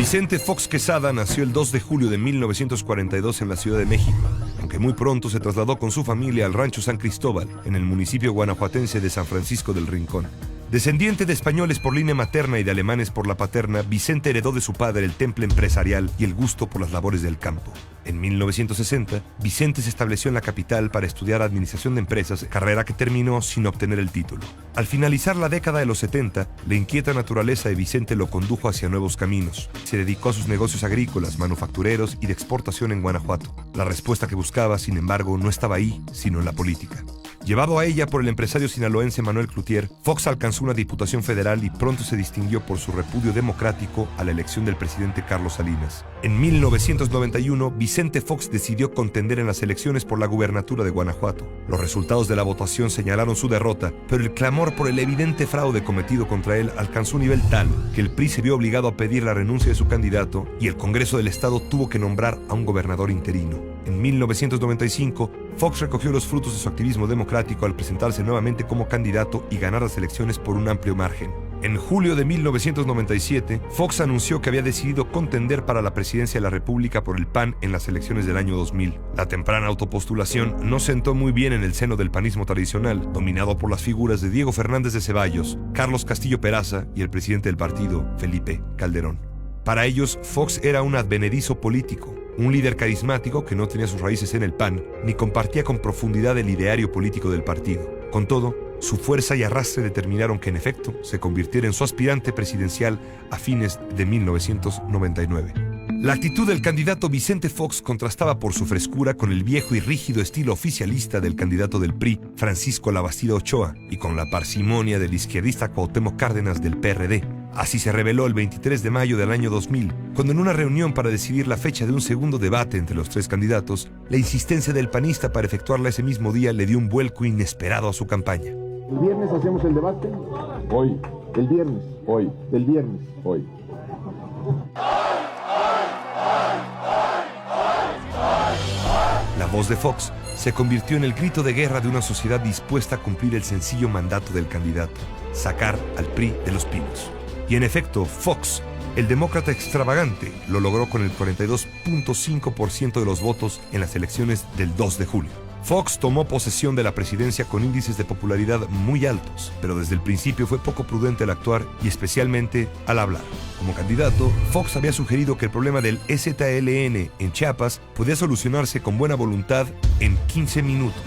Vicente Fox Quesada nació el 2 de julio de 1942 en la Ciudad de México, aunque muy pronto se trasladó con su familia al Rancho San Cristóbal, en el municipio guanajuatense de San Francisco del Rincón. Descendiente de españoles por línea materna y de alemanes por la paterna, Vicente heredó de su padre el temple empresarial y el gusto por las labores del campo. En 1960, Vicente se estableció en la capital para estudiar administración de empresas, carrera que terminó sin obtener el título. Al finalizar la década de los 70, la inquieta naturaleza de Vicente lo condujo hacia nuevos caminos. Se dedicó a sus negocios agrícolas, manufactureros y de exportación en Guanajuato. La respuesta que buscaba, sin embargo, no estaba ahí, sino en la política. Llevado a ella por el empresario sinaloense Manuel Cloutier, Fox alcanzó una diputación federal y pronto se distinguió por su repudio democrático a la elección del presidente Carlos Salinas. En 1991, Vicente Fox decidió contender en las elecciones por la gubernatura de Guanajuato. Los resultados de la votación señalaron su derrota, pero el clamor por el evidente fraude cometido contra él alcanzó un nivel tal que el PRI se vio obligado a pedir la renuncia de su candidato y el Congreso del Estado tuvo que nombrar a un gobernador interino. En 1995, Fox recogió los frutos de su activismo democrático al presentarse nuevamente como candidato y ganar las elecciones por un amplio margen. En julio de 1997, Fox anunció que había decidido contender para la presidencia de la República por el PAN en las elecciones del año 2000. La temprana autopostulación no sentó muy bien en el seno del panismo tradicional, dominado por las figuras de Diego Fernández de Ceballos, Carlos Castillo Peraza y el presidente del partido, Felipe Calderón. Para ellos, Fox era un advenedizo político, un líder carismático que no tenía sus raíces en el PAN, ni compartía con profundidad el ideario político del partido. Con todo, su fuerza y arrastre determinaron que en efecto se convirtiera en su aspirante presidencial a fines de 1999. La actitud del candidato Vicente Fox contrastaba por su frescura con el viejo y rígido estilo oficialista del candidato del PRI, Francisco Labastida Ochoa, y con la parsimonia del izquierdista Cuauhtémoc Cárdenas del PRD. Así se reveló el 23 de mayo del año 2000, cuando en una reunión para decidir la fecha de un segundo debate entre los tres candidatos, la insistencia del panista para efectuarla ese mismo día le dio un vuelco inesperado a su campaña. ¿El viernes hacemos el debate? Hoy. El viernes, hoy. El viernes, hoy. La voz de Fox se convirtió en el grito de guerra de una sociedad dispuesta a cumplir el sencillo mandato del candidato: sacar al PRI de los pinos. Y en efecto, Fox, el demócrata extravagante, lo logró con el 42.5% de los votos en las elecciones del 2 de julio. Fox tomó posesión de la presidencia con índices de popularidad muy altos, pero desde el principio fue poco prudente al actuar y especialmente al hablar. Como candidato, Fox había sugerido que el problema del EZLN en Chiapas podía solucionarse con buena voluntad en 15 minutos.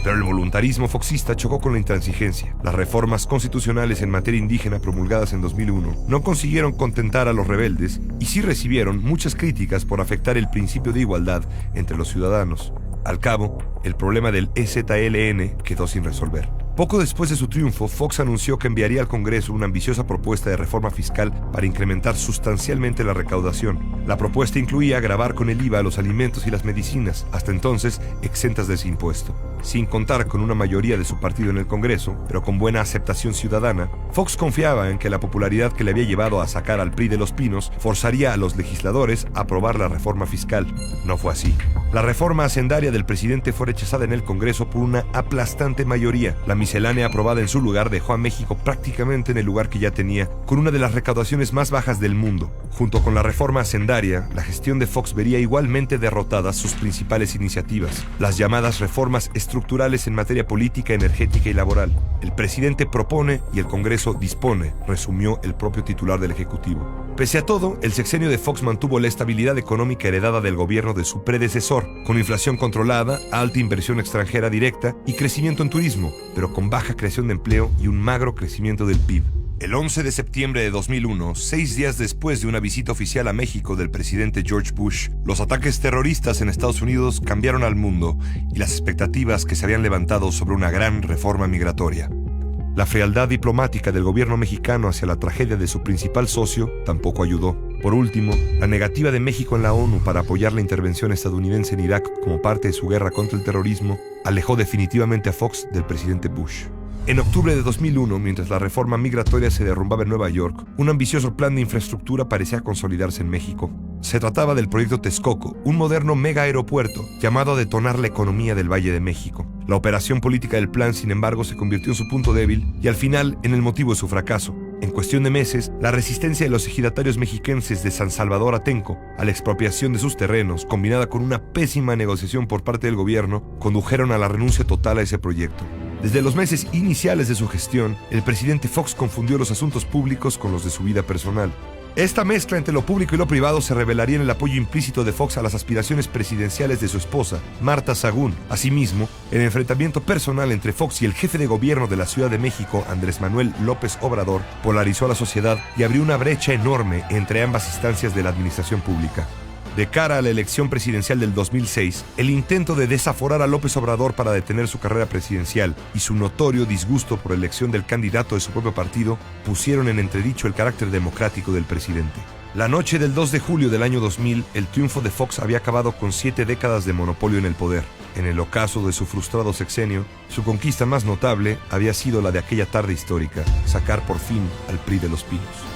Pero el voluntarismo foxista chocó con la intransigencia. Las reformas constitucionales en materia indígena promulgadas en 2001 no consiguieron contentar a los rebeldes y sí recibieron muchas críticas por afectar el principio de igualdad entre los ciudadanos. Al cabo, el problema del EZLN quedó sin resolver. Poco después de su triunfo, Fox anunció que enviaría al Congreso una ambiciosa propuesta de reforma fiscal para incrementar sustancialmente la recaudación. La propuesta incluía gravar con el IVA los alimentos y las medicinas, hasta entonces exentas de ese impuesto. Sin contar con una mayoría de su partido en el Congreso, pero con buena aceptación ciudadana, Fox confiaba en que la popularidad que le había llevado a sacar al PRI de los pinos forzaría a los legisladores a aprobar la reforma fiscal. No fue así. La reforma hacendaria del presidente fue rechazada en el Congreso por una aplastante mayoría. La miscelánea aprobada en su lugar dejó a México prácticamente en el lugar que ya tenía, con una de las recaudaciones más bajas del mundo. Junto con la reforma hacendaria, la gestión de Fox vería igualmente derrotadas sus principales iniciativas, las llamadas reformas estructurales en materia política, energética y laboral. El presidente propone y el Congreso dispone, resumió el propio titular del Ejecutivo. Pese a todo, el sexenio de Fox mantuvo la estabilidad económica heredada del gobierno de su predecesor, con inflación controlada, alta inversión extranjera directa y crecimiento en turismo, pero con baja creación de empleo y un magro crecimiento del PIB. El 11 de septiembre de 2001, 6 días después de una visita oficial a México del presidente George Bush, los ataques terroristas en Estados Unidos cambiaron al mundo y las expectativas que se habían levantado sobre una gran reforma migratoria. La frialdad diplomática del gobierno mexicano hacia la tragedia de su principal socio tampoco ayudó. Por último, la negativa de México en la ONU para apoyar la intervención estadounidense en Irak como parte de su guerra contra el terrorismo alejó definitivamente a Fox del presidente Bush. En octubre de 2001, mientras la reforma migratoria se derrumbaba en Nueva York, un ambicioso plan de infraestructura parecía consolidarse en México. Se trataba del proyecto Texcoco, un moderno mega aeropuerto llamado a detonar la economía del Valle de México. La operación política del plan, sin embargo, se convirtió en su punto débil y al final en el motivo de su fracaso. En cuestión de meses, la resistencia de los ejidatarios mexiquenses de San Salvador Atenco a la expropiación de sus terrenos, combinada con una pésima negociación por parte del gobierno, condujeron a la renuncia total a ese proyecto. Desde los meses iniciales de su gestión, el presidente Fox confundió los asuntos públicos con los de su vida personal. Esta mezcla entre lo público y lo privado se revelaría en el apoyo implícito de Fox a las aspiraciones presidenciales de su esposa, Marta Sagún. Asimismo, el enfrentamiento personal entre Fox y el jefe de gobierno de la Ciudad de México, Andrés Manuel López Obrador, polarizó a la sociedad y abrió una brecha enorme entre ambas instancias de la administración pública. De cara a la elección presidencial del 2006, el intento de desaforar a López Obrador para detener su carrera presidencial y su notorio disgusto por la elección del candidato de su propio partido pusieron en entredicho el carácter democrático del presidente. La noche del 2 de julio del año 2000, el triunfo de Fox había acabado con 7 décadas de monopolio en el poder. En el ocaso de su frustrado sexenio, su conquista más notable había sido la de aquella tarde histórica, sacar por fin al PRI de los Pinos.